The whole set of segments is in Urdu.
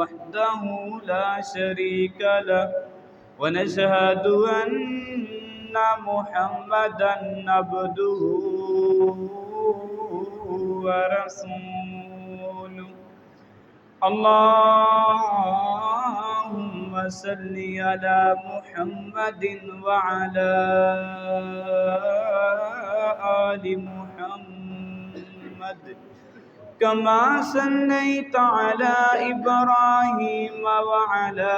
وحده لا شريك له ونشهد أن محمدا عبده ورسوله اللهم صل على محمد وعلى آل محمد كما صليت على إبراهيم وعلى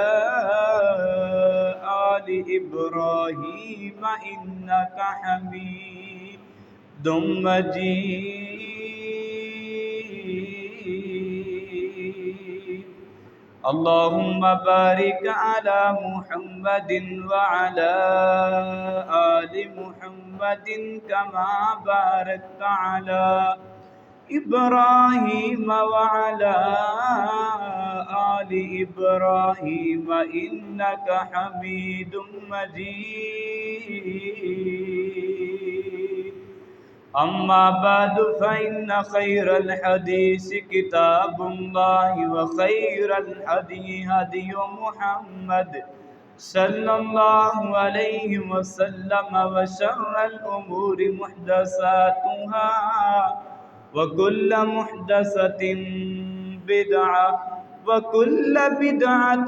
آل إبراهيم إنك حميد مجيد اللهم بارك على محمد وعلى آل محمد كما باركت على إبراهيم وعلى آل إبراهيم إنك حميد مجيد أما بعد فإن خير الحديث كتاب الله وخير الهدي هدي محمد صلى الله عليه وسلم وشر الأمور محدثاتها وكل محدثة بدعة وكل بدعة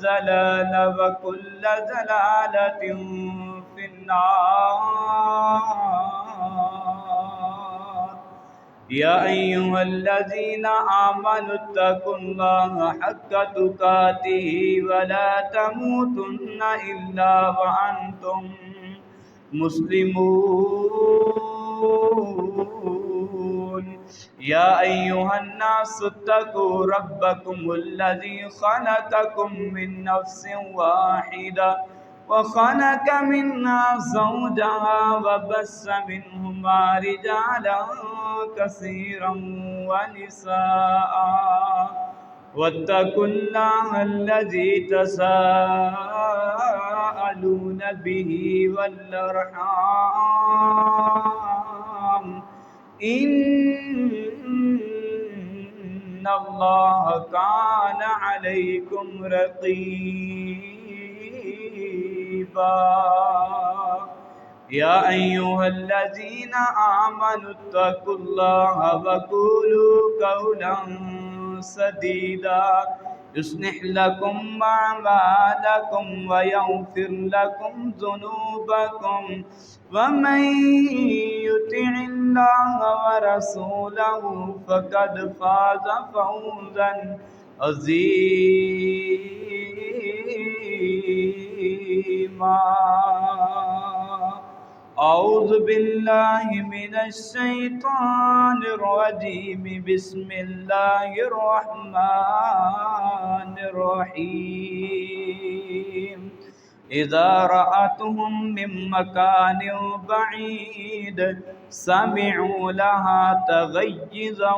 ضلالة وكل ضلالة في النار يا أيها الذين آمنوا اتقوا الله حق تقاته ولا تموتن إلا وأنتم مسلمون يا أيها الناس اتقوا ربكم الذي خلقكم من نفس واحدة وخلق منها زوجها وبث منهما رجالا كثيرا ونساء واتقوا الله الذي تساءلون به والأرحام إن الله كان عليكم رقيبا يا أيها الذين آمنوا اتقوا الله وقولوا قولا سديدا يصلح لكم أعمالكم ويغفر لكم ذنوبكم ومن يطع الله ورسوله فقد فاز فوزا عظيما أعوذ بالله من الشيطان الرجيم بسم الله الرحمن الرحيم إذا رأتهم من مكان بعيد سمعوا لها تغيظا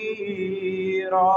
وزفيرا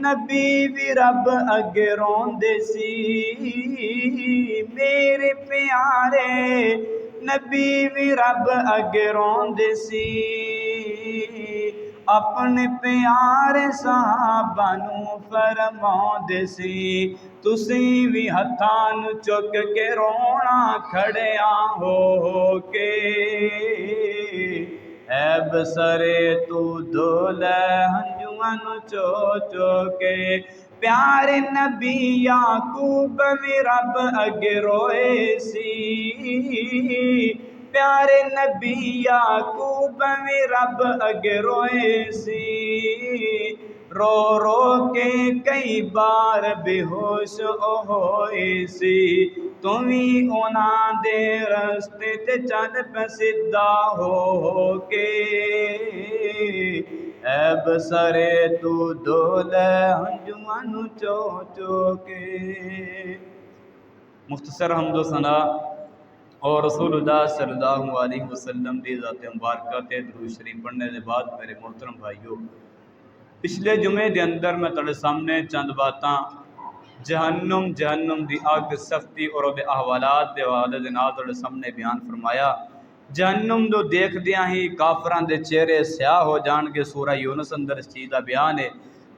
نبی بھی رب اگے روندے سی میرے پیارے نبی بھی رب اگے روندے سی اپنے پیارے صحابہ نو فرماندے سی تسی بھی ہتھاں نو چک کے رونا کھڑیا ہو کے اے بسرے تو دھولے ہنجواں نو چو چو کے پیارے نبی یعقوب بھی رب اگے روئے سی پیارے نبی یعقوب بھی رب اگے روئے سی رو رو کے کئی بار بے ہوش ہوئے سی تمہیں انہاں دے رستے تے چل پہ سدھا ہو کے اے بسرے تو دھولے ہنجواں نو چو چو کے۔ مختصر حمد و ثنا اور رسول اللہ صلی اللہ علیہ وسلم دی ذات مبارکہ تے درود شریف پڑھنے دے بعد میرے محترم بھائیو پچھلے جمعے دے اندر میں تڑے سامنے چند باتاں جہنم دی اگ سختی اور دے احوالات دے حوالے دے نال تڑے سامنے بیان فرمایا جہنم دو دیکھ دیاں ہی کافران دے چہرے سیاہ ہو جان کے سورہ یونس اندر اس چیز دا بیان ہے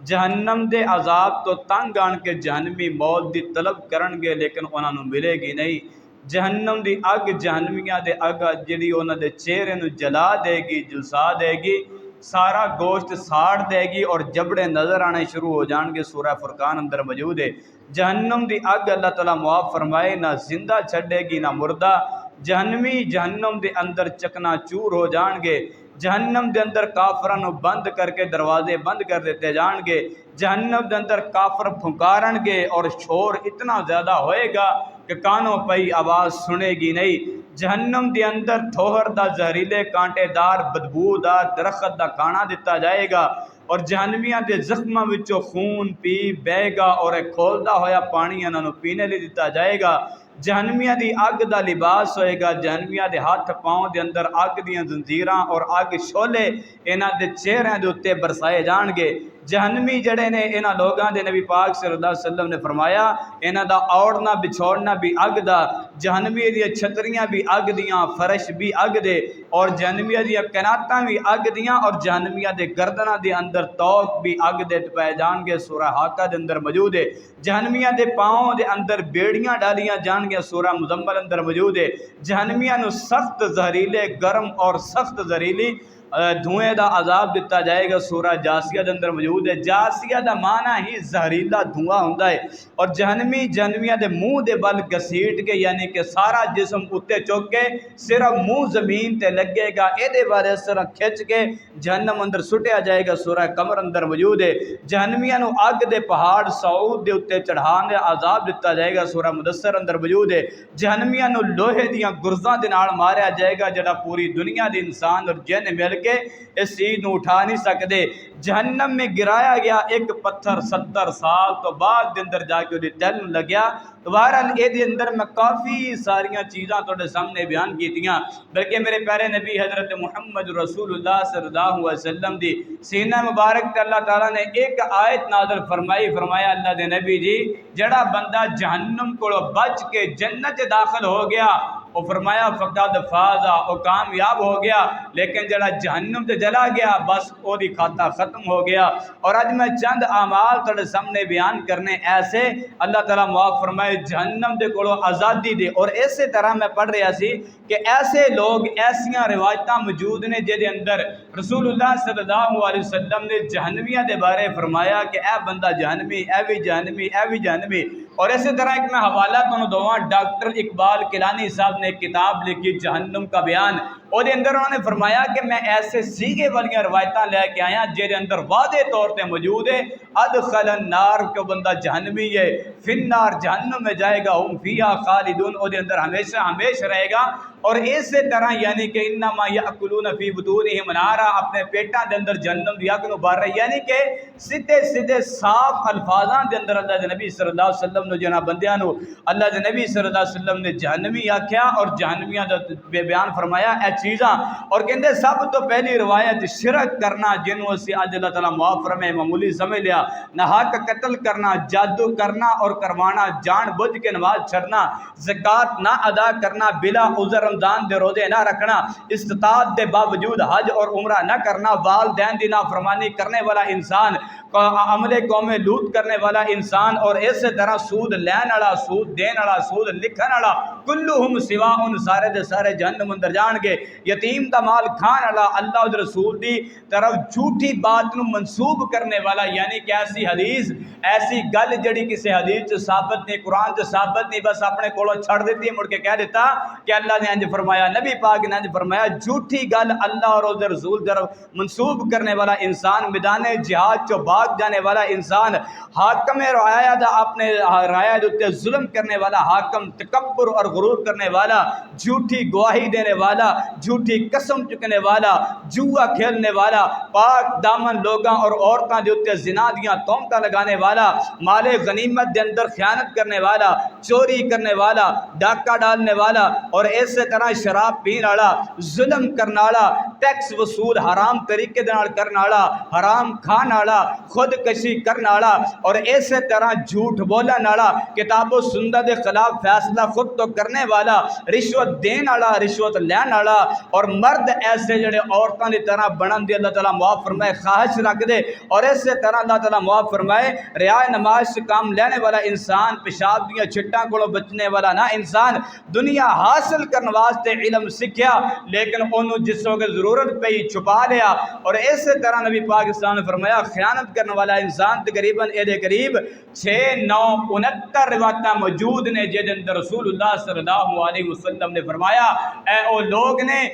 جہنم دے عذاب تو تنگ آن کے جہنمی موت دی طلب کرن گے لیکن انہاں نو ملے گی نہیں جہنم دی اگ جہنمیاں دے اگ جڑی انہاں دے چہرے نو جلا دے گی جلسا دے گی سارا گوشت ساڑ دے گی اور جبڑے نظر آنے شروع ہو جان گے سورہ فرقان اندر موجود ہے جہنم دی اگ اللہ تعالیٰ معاف فرمائے نہ زندہ چھڑے گی نہ مردہ جہنمی جہنم دے اندر چکنا چور ہو جان گے جہنم دے اندر کافران نو بند کر کے دروازے بند کر دیتے جان گے جہنم دے اندر کافر پھنکارن گے اور شور اتنا زیادہ ہوئے گا کہ کانوں پئی آواز سنے گی نہیں جہنم دے اندر تھوہر دا زہریلے کانٹے دار بدبودار درخت دا کانا دیتا جائے گا اور جہنمیاں دے زخماں وچوں خون پی بہے گا اور ایک کھولدا ہویا پانی انہاں نو پینے لئی دتا جائے گا جہنمیاں دی اگ دا لباس ہوئے گا جہنمیاں دے ہاتھ پاؤں دے اندر اگ دیاں زنجیراں اور اگ شولے انہاں دے چہرے دے اوتے برسائے جان گے جہنمی جڑے نے انہاں لوگاں دے نبی پاک صلی اللہ علیہ وسلم نے فرمایا انہاں دا اوڑنا بچھوڑنا بھی اگ دا جہنمی دی چھتریاں بھی اگ دیاں فرش بھی اگ دے اور جہنمیاں دی کناتاں بھی اگ دیاں اور جہنمیاں دے گردناں دے اندر توق بھی اگ دے پائے جان گے سورہ حاقہ دے اندر موجود ہے جہنمیاں دے پاؤں دے اندر بیڑیاں ڈالیاں جان گے سورہ مزمل اندر موجود ہے جہنمیاں نو سخت زہریلے گرم اور سخت زہریلی دھوئیں دا عذاب دیتا جائے گا سورہ جاسیہ دے اندر موجود ہے جاسیہ دا معنی ہی زہریلا دھواں ہوندا ہے اور جہنمیاں دے منہ دے بل گھسیٹ کے یعنی کہ سارا جسم اتے چک کے صرف منہ زمین تے لگے گا اے دے بارے سر کھچ کے جہنم اندر سٹیا جائے گا سورہ قمر اندر موجود ہے جہنمیاں نو اگ دے پہاڑ سعود دے اتے چڑھان دے عذاب دیتا جائے گا سورہ مدثر اندر موجود ہے جہنمیاں نو لوہے دیاں گرزاں دے نال ماریا جائے گا جڑا پوری دنیا دے انسان اور جن مل کے اس چیز نو اٹھا نہیں سکتے جہنم میں گرایا گیا ایک پتھر 70 سال تو بعد دے اندر جا کے دی تل لگیا بہرحال اے دے اندر میں کافی ساریاں چیزاں تواڈے سامنے بیان کیتیاں بلکہ میرے پیارے نبی حضرت محمد رسول اللہ صلی اللہ علیہ وسلم دی سینہ مبارک تے اللہ تعالیٰ نے ایک آیت نازل فرمایا اللہ دے نبی جی جڑا بندہ جہنم کو بچ کے جنت داخل ہو گیا وہ فرمایا فقد فازا وہ کامیاب ہو گیا لیکن جڑا جہنم تے جلا گیا بس وہ دی کھاتا ختم ہو گیا اور آج میں چند اعمال تھوڑے سامنے بیان کرنے ایسے اللہ تعالیٰ معاف فرمائے جہنم دے کولو آزادی دے اور اسی طرح میں پڑھ رہا سی کہ ایسے لوگ ایسیاں روایتاں موجود نے جے دے اندر رسول اللہ صلی اللہ علیہ وسلم نے جہنمیاں دے بارے فرمایا کہ اے بندہ جہنمی اے بھی جہنمی اے بھی جہنمی اور اسی طرح ایک میں حوالہ تو دواں ڈاکٹر اقبال کیلانی صاحب نے ایک کتاب لکھی جہنم کا بیان اور دے اندر انہوں نے فرمایا کہ میں ایسے سیگے والیاں روایتاں لے کے آیا جے دے اندر واضح طور تے موجود ہے ادخل النار کہ بندہ جہنمی ہے فی النار جہنم میں جائے گا ہم فیہا خالدون اور دے اندر ہمیشہ رہے گا اور اسی طرح یعنی کہ انما یاکلون فی بطونہم نارا اپنے پیٹاں دے اندر جہنم دی اگ نو بار رہے یعنی کہ سیدھے سیدھے صاف الفاظاں دے اندر اللہ دے نبی صلی اللہ علیہ وسلم نے جناب بندیاں نو اللہ دے نبی صلی اللہ علیہ وسلم نے جہنمی آکھیا اور جہنمیاں دا بیان فرمایا اے چیزاں اور کہندے سب تو پہلی روایت شرک کرنا جنوں اسی اج اللہ تعالی معاف فرمائے معمولی سمجھ لیا نہ حق قتل کرنا جادو کرنا اور کروانا جان بوجھ کے نماز چھڑنا زکوٰۃ نہ ادا کرنا بلا عذر رمضان دے روزے نہ رکھنا استطاعت دے باوجود حج اور عمرہ نہ کرنا والدین دی نافرمانی کرنے والا انسان عمل قوم لوط کرنے والا انسان اور اسی طرح سود لین والا سود دین والا سود لکھن والا کلہم سواء سارے دے سارے جہنم اندر جان گے یتیم دا مال کھان والا اللہ اور رسول دی طرف جھوٹی بات نو منسوب کرنے والا یعنی کہ ایسی حدیث ایسی گل جڑی کسی حدیث چ ثابت نہیں قرآن چ ثابت نہیں بس اپنے کولوں چھڑ دیتی ہے مڑ کے کہہ دیتا کہ اللہ نے انج فرمایا نبی پاک نے انج فرمایا جھوٹی گل اللہ اور اس رسول طرف منسوب کرنے والا انسان میدان جہاد چ بھاگ جانے والا انسان حاکم رعایا دا اپنے رعایا دے اوپر ظلم کرنے والا حاکم تکبر اور غرور کرنے والا جھوٹی گواہی دینے والا جھوٹی قسم چکنے والا جوا کھیلنے والا پاک دامن لوگاں اور عورتاں دے اوپر زنا دیاں تہمتاں لگانے والا مال غنیمت دے اندر خیانت کرنے والا چوری کرنے والا ڈاکہ ڈالنے والا اور اسی طرح شراب پین والا ظلم کرنے والا ٹیکس وصول حرام طریقے دے نال کرنے والا حرام کھان والا خودکشی کرنے والا اور اسی طرح جھوٹ بولن والا کتاب و سنت کے خلاف فیصلہ خود تو کرنے والا رشوت دین والا رشوت لین والا اور مرد ایسے جڑے عورتوں کی طرح بنن دی اللہ تعالیٰ معاف فرمائے خواہش رکھ دے اور اسی طرح اللہ تعالیٰ معاف فرمائے ریا نماز سے کام لینے والا انسان پیشاب دیاں چھٹاں کو بچنے والا نہ انسان دنیا حاصل کرنے واسطے علم سیکھیا لیکن انہوں جس وقت ضرورت پہ ہی چھپا لیا اور اسی طرح نبی پاک اسلام نے فرمایا خیانت کرنے والا انسان تقریباً قریب 6,969 روایتاں موجود نے جن اندر رسول اللہ صلی اللہ علیہ وسلم نے فرمایا اے او لوگ نے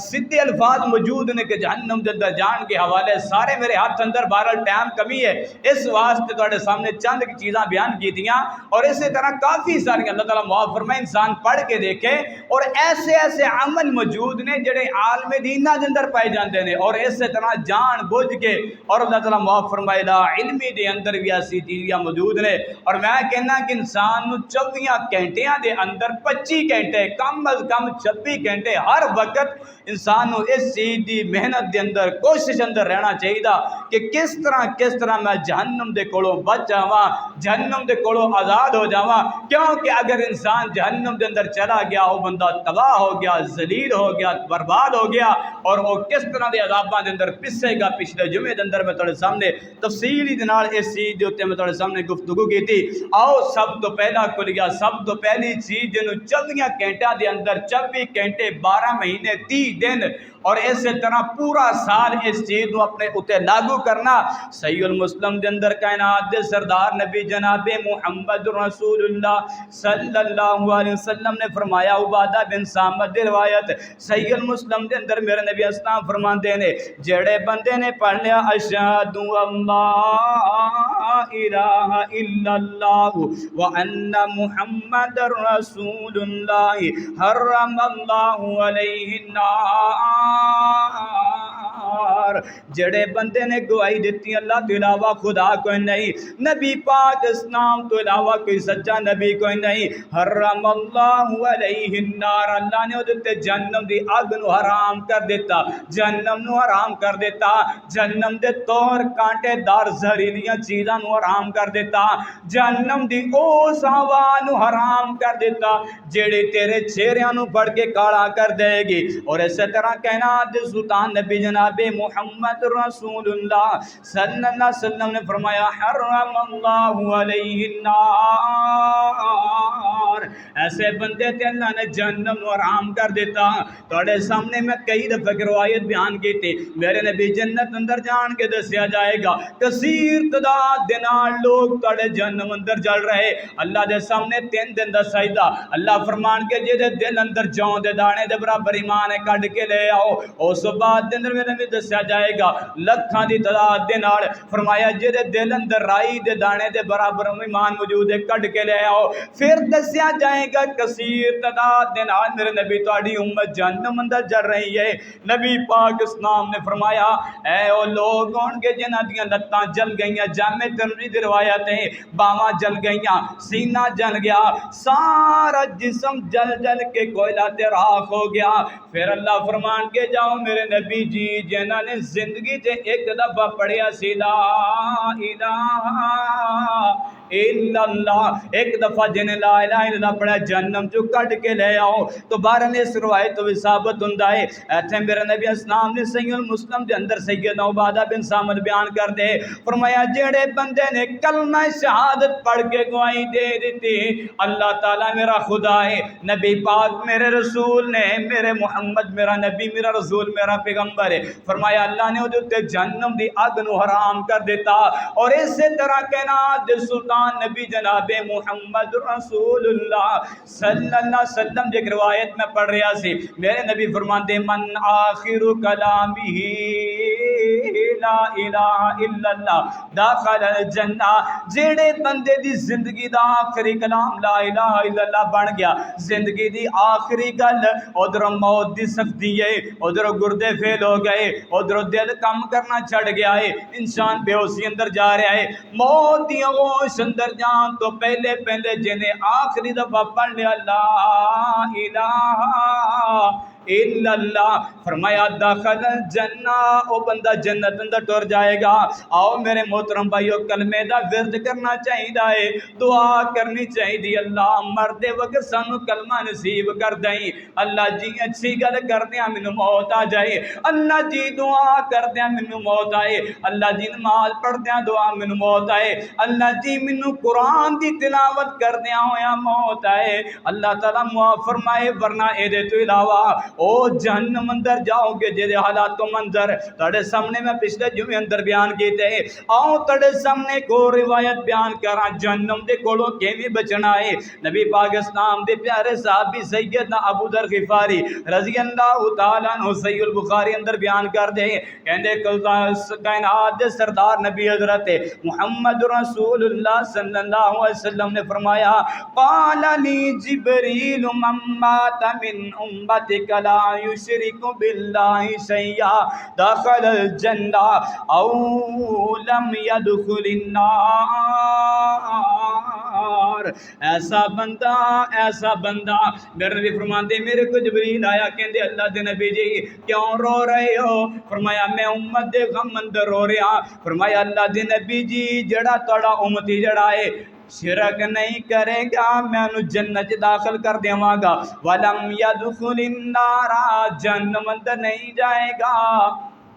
سیدھے الفاظ موجود نے کہ جہنم دے اندر جان کے حوالے سارے میرے ہاتھ اندر بہرحال ٹائم کمی ہے اس واسطے تواڈے سامنے چند چیزاں بیان کی دیاں اور اسی طرح کافی ساری اللہ تعالیٰ معاف فرمائے انسان پڑھ کے دیکھے اور ایسے ایسے عمل موجود نے جڑے عالم دینہ دے اندر پائے جاندے نے اور اسی طرح جان بوجھ کے اور اللہ تعالیٰ معاف فرمائے لا علمی دے اندر بھی ایسی چیزاں موجود نے اور میں کہنا کہ انسان نو 24 گھنٹیاں دے اندر 25 گھنٹے کم از کم 26 گھنٹے ہر وقت انسان نو اس چیز دی محنت دے اندر کوشش اندر رہنا چاہیے کہ کس طرح میں جہنم دے کولوں بچ جاواں جہنم دے کولوں آزاد ہو جاواں کیونکہ اگر انسان جہنم دے اندر چلا گیا وہ بندہ تباہ ہو گیا ذلیل ہو گیا برباد ہو گیا اور وہ کس طرح دے عذاباں دے اندر پسے گا پچھلے جمعے دے اندر میں تھوڑے سامنے تفصیلی دے نال اس چیز دے اوتے میں تھوڑے سامنے گفتگو کی تھی آؤ سب تو پہلا کلیہ سب تو پہلی چیز جنوں 24 گھنٹے دے اندر 24 گھنٹے 12 مہینے 30 دن اور اسی طرح پورا سال اس چیز کو اپنے اتے لاگو کرنا صحیح المسلم دے اندر کائنات دے سردار نبی جناب محمد رسول اللہ صلی اللہ علیہ وسلم نے فرمایا عبادہ بن صامت دی روایت صحیح المسلم دے اندر میرے نبی اسلام فرماندے نے جڑے بندے نے پڑھ لیا اشہد اللہ الہ الا اللہ وان محمد رسول اللہ حرم اللہ علیہ النار جڑے بندے نے گواہی دیتی اللہ تو علاوہ خدا کوئی نہیں نبی پاک اسلام تو علاوہ کوئی سچا نبی کوئی نہیں حرم اللہ علیہ النار اللہ نے ادھتے جہنم دی آگ نو حرام کر دیتا جہنم نو حرام کر دیتا جہنم دے طور کانٹے دار زہریلیاں چیزاں نو حرام کر دیتا جہنم دی اس ہوا نو حرام کر دیتا جڑے تیرے چہریاں نو پڑھ کے کالا کر دے گی اور اسی طرح کائنات سلطان نبی جناب محمد رسول اللہ صلی اللہ علیہ وسلم نے فرمایا حرم اللہ علیہ النار ایسے بندے تے اللہ نے جہنم کو حرام کر دیتا تھوڑے سامنے میں کئی دفعہ کی روایت بیان کی تھی میرے نبی جنت اندر جان کے دسیا جائے گا کثیر تعداد دے نال لوگ تھوڑے جہنم اندر جل رہے اللہ دے سامنے 3 دن دا سجدہ اللہ فرمان کے جے دل اندر جاؤں دے دانے دے برابر ایمان کڈ کے لے آؤ اس بعد دے اندر میرے نبی دسیا جائے گا لکھاں دی تعداد دے نال. فرمایا جہدے دل اندر رائی دے دانے دے برابر ایمان موجود ہے کڈ کے لے آؤ. پھر دسیا جائے گا کثیر تعداد دے نال میرے نبی تہاڈی امت جہنم اندر جل رہی ہے. نبی پاک اسلام نے فرمایا اے او لوگ ہون گے جنہاں دیاں لتاں جل گئیاں. جامع ترمذی دی روایت ہے باواں جل گئیاں, سینہ جل گیا, سارا جسم جل جل کے کوئلہ تے راکھ ہو گیا. پھر اللہ فرمان کے جاؤ میرے نبی جی جنہاں نے زندگی تے ایک دفعہ پڑھیا سی لا الہ الا اللہ, ایک دفعہ جنہیں لا الہ الا اللہ پڑھا جہنم جو کٹ کے لے آؤ. تو بارن اس روایت تو ثابت ہوندا ہے ایتھے میرے نبی اسلام نے صحیح المسلم دے اندر سیدنا عبادہ بن صامت بیان کر دے فرمایا جڑے بندے نے کلمہ شہادت پڑھ کے گواہی دے دیتی اللہ تعالیٰ میرا خدا ہے, نبی پاک میرے رسول نے, میرے محمد میرا نبی میرا رسول میرا پیغمبر ہے, فرمایا اللہ نے ادھے تے جہنم دی اگ نو حرام کر دیتا. اور اسی طرح کائنات دے سلطان نبی جناب محمد رسول اللہ صلی اللہ علیہ وسلم جی روایت میں پڑھ رہا سی میرے نبی فرماتے من آخر کلامہ لا الہ الا اللہ داخل الجنہ. جڑے بندے دی زندگی دا آخری کلام لا الہ الا اللہ بن گیا, زندگی دی آخری گل ادھر موت دی سختی ہے, ادھر گردے فیل ہو گئے, ادھر دل کام کرنا چھڑ گیا ہے, انسان بے ہوشی اندر جا رہا ہے, موت دی ہوش اندر جان تو پہلے پہلے جنہیں آخری دفعہ پڑھ لیا لا الہ الا اللہ فرمایا داخل الجنہ او بندہ جنت اندر ٹر جائے گا. آؤ میرے محترم بھائیو کلمے دا ورد کرنا چاہیے, دعا کرنی چاہیے اللہ مردے وقت سانو کلمہ نصیب کر دیں. اللہ جی اچھی گل کردیاں مینوں موت آ جائے, اللہ جی دعا کردیاں مینوں موت آئے, اللہ جی نماز پڑھدیاں دعا مینوں موت آئے, اللہ جی مینوں قرآن دی تلاوت کردیاں ہویا موت آئے. اللہ تعالیٰ معاف فرمائے ورنہ اے دے تو علاوہ او جہنم اندر جاؤ گے جہدے حالات و منظر تڑے سامنے میں پچھلے جمعے اندر بیان کیتے. آؤ تڑے سامنے کو روایت بیان کراں جہنم دے کولوں کیویں بچنا ہے. نبی پاک اسلام دے پیارے صحابی سیدنا ابو ذر غفاری رضی اللہ تعالیٰ عنہ صحیح البخاری اندر بیان کر دے کہندے کائنات دے سردار نبی حضرت محمد رسول اللہ صلی اللہ علیہ وسلم نے فرمایا قال لی جبریل من مات من امتک لا یشرک باللہ شیئا دخل الجنہ او لم يدخل النار. ایسا بندہ میرے نبی فرماتے میرے کو جبریل آیا کہندے اللہ دے نبی جی کیوں رو رہے ہو؟ فرمایا میں امت دے غم اندر رو رہا. فرمایا اللہ دے نبی جی جڑا تڑا امتی جڑا ہے شرک نہیں کرے گا میں انہوں جنت داخل کر دیواں گا. وَلَمْ يَدْخُلِ النَّارَ جہنم اندر نہیں جائے گا.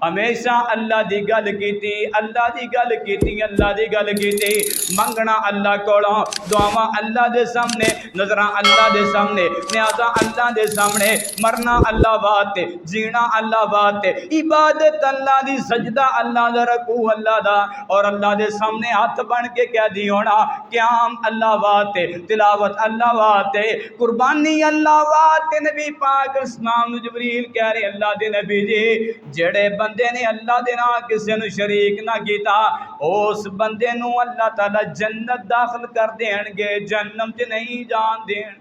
ہمیشہ اللہ دی گل کیتی, اللہ دی گل کیتی, اللہ دی گل کیتی. منگنا اللہ کولوں, دعاواں اللہ دے سامنے, نظراں اللہ دے سامنے, نیازاں اللہ دے سامنے, مرنا اللہ بات, جینا اللہ بات, عبادت اللہ دی, سجدہ اللہ دا, رکوع اللہ دا, اور اللہ دے سامنے ہاتھ بن کے کہہ دی ہونا قیام اللہ بات, تلاوت اللہ بات, قربانی اللہ بات. نبی پاک اسلام جبریل کہہ رہے اللہ دے نبی جی جڑے بندے نے اللہ دے نال کسے نو شریک نہ کیتا اس بندے نو اللہ تعالی جنت داخل کر دین گے, جہنم تے نہیں جان دین.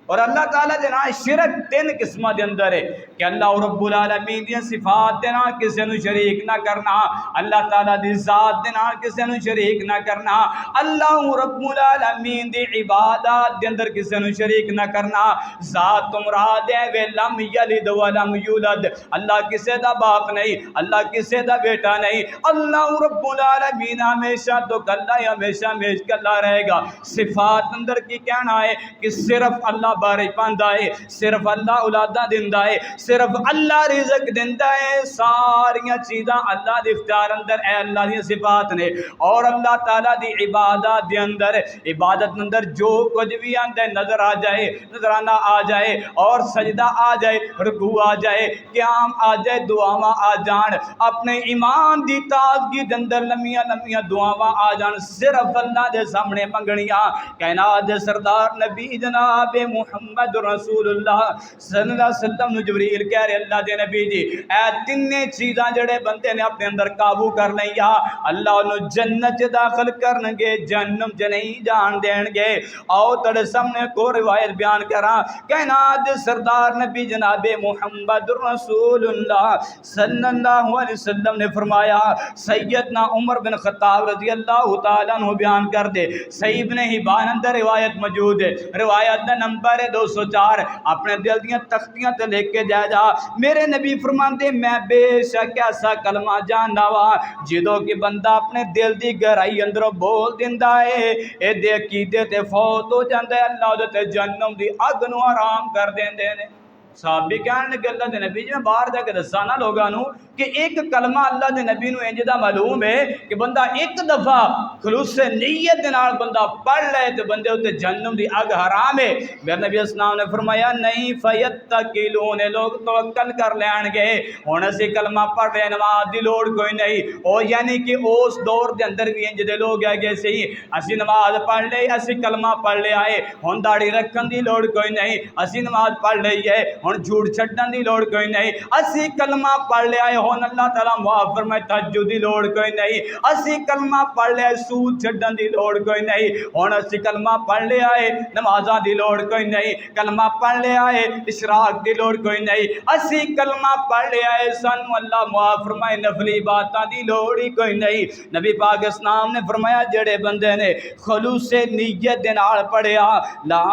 اور اللہ تعالیٰ دے نال شرک تین قسمہ دے اندر ہے کہ اللہ رب العالمین دی صفات دے نال کسے نو شریک نہ کرنا, اللہ تعالیٰ دی ذات دے نال کسے نو شریک نہ کرنا, اللہ رب العالمین دی عبادات دے اندر کسے نو شریک نہ کرنا. ذات تو مراد ہے وے لم یلد ولم یولد, اللہ کسے دا باپ نہیں, اللہ کسے دا بیٹا نہیں, اللہ رب العالمین ہمیشہ تو کلا ہے, ہمیشہ کلا رہے گا. صفات اندر کی کہنا ہے کہ صرف اللہ بارے پاندا ہے, صرف اللہ اولادہ دیندا ہے, صرف اللہ رزق دیندا ہے, ساریاں چیزاں اللہ دے اختیار اندر اے اللہ دی صفات نے. اور اللہ تعالیٰ دی عبادت دے اندر, عبادت اندر جو کچھ بھی آندا نظر آ جائے, نظرانہ آ جائے, اور سجدہ آ جائے, رکوع آ جائے, قیام آ جائے, دعاواں آ جان, اپنے ایمان دی تازگی دے اندر لمیاں لمیاں دعاواں آ جان, صرف اللہ دے سامنے منگنیاں. کائنات دے سردار نبی جناب محمد رسول اللہ صلی اللہ علیہ وسلم نو جبریل کہہ رہے اللہ دے نبی جی اے تینے چیزاں جڑے بندے نے اپنے اندر قابو کر لیا اللہ انہوں جنت داخل کرن گے جہنم چ نہیں جان دین گے. آؤ تڑے سامنے کو روایت بیان کراں کائنات سردار نبی جناب محمد رسول اللہ صلی اللہ علیہ وسلم نے فرمایا سیدنا عمر بن خطاب رضی اللہ تعالیٰ عنہ بیان کر دے صحیح ابن حبان اندر روایت موجود ہے روایت دا نمبر ہے 204 اپنے دل دیاں تختیاں تے لے کے جا میرے نبی فرماندے میں بے شک ایسا کلمہ جاندا وا جدوں کہ بندہ اپنے دل دی گہرائی اندروں بول دیندا ہے اے دے عقیدے تے فوت ہو جاندا ہے اللہ دے تے جہنم دی اگ نو آرام کر دیندے نے. صحابی کہنے لگے اللہ دے نبی جی میں باہر جا کے دسانا لوگاں نو کہ ایک کلمہ اللہ دے نبی نو انج دا معلوم ہے کہ بندہ ایک دفعہ خلوص نیت دے نال بندہ پڑھ لے تے بندے اوتے جہنم دی اگ حرام ہے. میرے نبی اسلام نے فرمایا نہیں فیتقلون لوگ توکل کر لین گے ہن اسی کلمہ پڑھ رہے نماز دی لوڑ کوئی نہیں او یعنی کہ اس دور دے اندر بھی انج دے لوگ ہے گئے سی اسی نماز پڑھ لے اسی کلمہ پڑھ لے آئے ہن داڑھی رکھن دی لوڑ کوئی نہیں اسی نماز پڑھ لئی ہے ہن جھوٹ چھڈن دی لوڑ کوئی نہیں اسی کلمہ پڑھ لے آئے ہن اللہ تعالیٰ معاف فرمائے تہجد دی لوڑ کوئی نہیں اسی کلمہ پڑھ لے آئے سود چھڈن دی لوڑ کوئی نہیں ہن اسی کلمہ پڑھ لے آئے نمازاں دی لوڑ کوئی نہیں کلمہ پڑھ لے آئے اشراق دی لوڑ کوئی نہیں اسی کلمہ پڑھ لے آئے سانو اللہ معاف فرمائے نفلی باتاں دی لوڑ ہی کوئی نہیں. نبی پاک اسلام نے فرمایا جڑے بندے نے خلوص نیت دے نال پڑھیا لا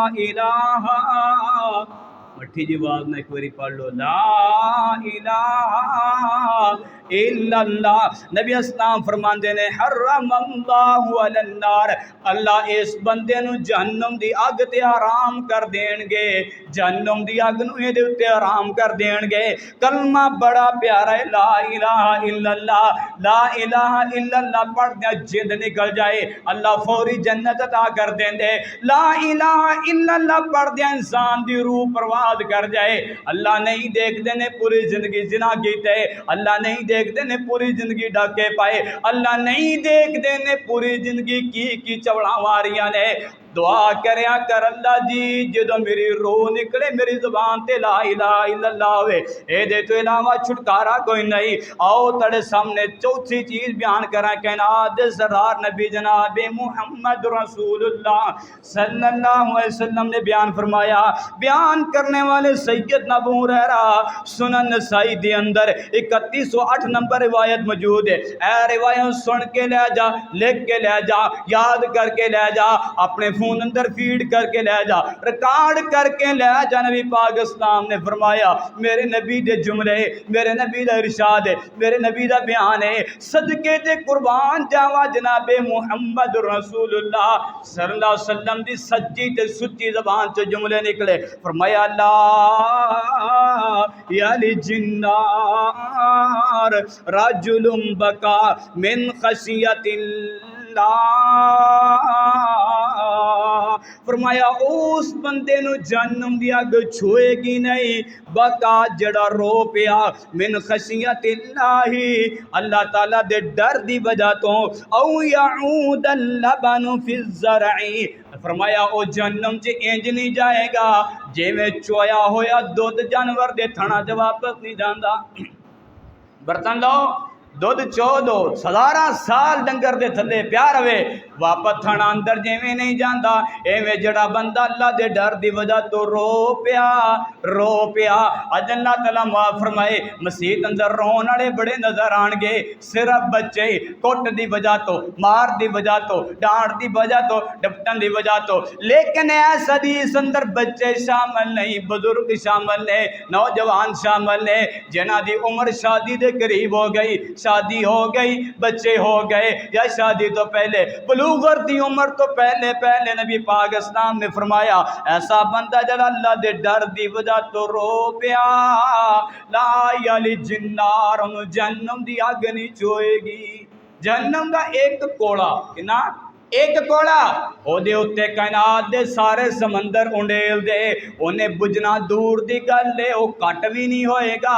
الہ مٹھی جی آواز میں ایک باری پڑھ لو لا الہ الا اللہ نبی اسلام فرماندے نے حرم اللہ علی النار اللہ اس بندے نو جہنم دی اگ تے حرام کر دین گے جہنم دی اگ نو اے دے اوتے حرام کر دین گے. کلمہ بڑا پیارا ہے لا الہ الا اللہ لا الہ الا اللہ پڑھ دیا جند نکل جائے اللہ فوری جنت عطا کر دین دے. لا الہ الا اللہ پڑھ دیا انسان دی روح پرواز کر جائے اللہ نہیں دیکھ دینے پوری زندگی زنا کیتے اللہ نہیں دیکھ دینے پوری زندگی ڈاکے پائے اللہ نہیں دیکھ دینے پوری زندگی کی چوڑا ماریاں نے. دعا کریا کر اللہ جی جدو میری روح نکلے میری زبان تے لا الہ الا اللہ ہوئے اے دے تو علاوہ چھٹکارا کوئی نہیں. آؤ تڑے سامنے چوتھی چیز بیان کریں کائنات سردار نبی جناب محمد رسول اللہ صلی اللہ علیہ وسلم نے بیان فرمایا بیان کرنے والے سیدنا ابو ہریرہ سنن نسائی دے اندر 3108 نمبر روایت موجود ہے. اے روایت سن کے لے جا لکھ کے لے جا یاد کر کے لے جا اپنے فون اندر فیڈ کر کے لے جا ریکارڈ کر کے لے جا. نبی پاک اسلام نے فرمایا میرے نبی دے جملے میرے نبی دا ارشاد ہے میرے نبی دا بیان ہے صدقے تے قربان جاوا جناب محمد رسول اللہ صلی اللہ علیہ وسلم دی سچی تے سچی زبان سے جملے نکلے فرمایا لا یلی جنار رجل بکا من خشیت اللہ فرمایا اس بندے نو جہنم دی اگ چھوئے گی نہیں بکا جڑا رو پیا من خشیت اللہ اللہ تعالیٰ دے ڈر دی وجہ تو او یعود اللبن فی الزرع فرمایا او جہنم چ انج نہیں جائے گا جے میں چویا ہویا دودھ جانور دے تھنا چ واپس نہیں جاندا. برتن لو دودھ چو دو 1000 سال ڈنگر دے تھلے پیار ہوئے واپس تھانا اندر جیویں نہیں جاندا ایویں جڑا بندہ اللہ دے ڈر دی وجہ تو رو پیا اج اللہ تعالیٰ معاف فرمائے مسیت اندر رون والے بڑے نظر آن گے صرف بچے کٹ دی وجہ تو مار دی وجہ تو ڈانٹ دی وجہ تو ڈپٹن دی وجہ تو لیکن اس حدیث اندر بچے شامل نہیں بزرگ شامل نے نوجوان شامل نے جنہاں دی عمر شادی دے قریب ہو گئی شادی ہو گئی بچے ہو گئے یا شادی تو پہلے بلوغت دی عمر تو پہلے نبی پاک اسلام نے فرمایا ایسا بندہ جڑا اللہ دے ڈر دی وجہ تو رو پیا لا یلی جنار جہنم دی اگ نہیں چوئے گی. جہنم دا ایک کوڑا کنا ایک کوڑا ਉਹਦੇ ਉੱਤੇ ਕਾਇਨਾਤ ਦੇ ਸਾਰੇ ਸਮੁੰਦਰ ਉੰਡੇਲ ਦੇ ਉਹਨੇ ਬੁਝਣਾ ਦੂਰ ਦੀ ਗੱਲ ਏ ਉਹ ਘਟ ਵੀ ਨਹੀਂ ਹੋਏਗਾ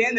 3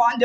5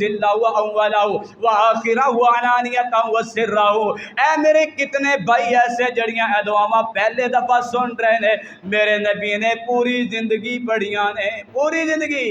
جلا و اولا و آخرہ و علانیتا و سرہ. اے میرے کتنے بھائی ایسے جڑیاں اے دعاواں پہلے دفعہ سن رہے نے, میرے نبی نے پوری زندگی پڑھیاں نے, پوری زندگی.